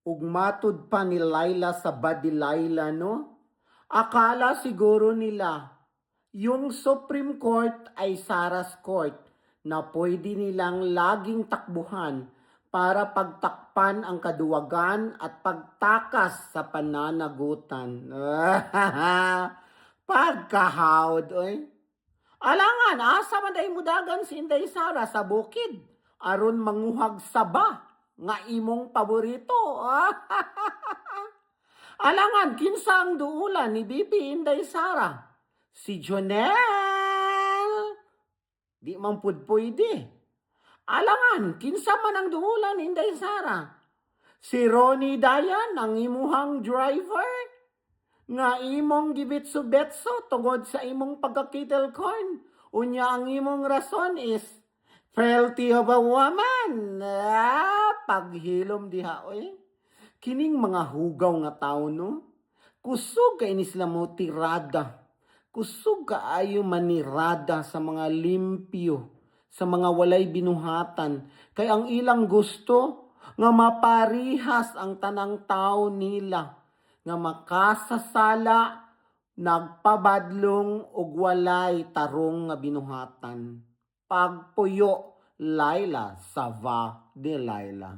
Ug matud pa ni Laila sa badi Laila, no? Akala siguro nila yung Supreme Court ay Sarah's Court na pwede nilang laging takbuhan para pagtakpan ang kaduwagan at pagtakas sa pananagutan. Pagkahawd, oy. Alangan, asa man day mudagan si Inday Sara sa bukid. Aron manguhag saba nga imong paborito. Alangan, kinsa ang duulan ni Bibi Inday Sara? Si Jonel. Di man pud pwede. Alangan, kinsa man ang duulan ni Inday Sara? Si Ronnie Dayan, ang imuhang driver? Nga imong gibitso-betso tungod sa imong pagka-kettle corn. Unya ang imong rason is frailty of a woman. Paghilom diha, oy. Kining mga hugaw nga tao, no? Kusog kay ni sila mo tirada. Kusog kaayo manirada sa mga limpyo, sa mga walay binuhatan. Kay ang ilang gusto nga maparihas ang tanang tao nila, nga makasasala, nagpabadlong ug walay tarong nga binuhatan. Pagpuyo, Laila, Sava de Laila.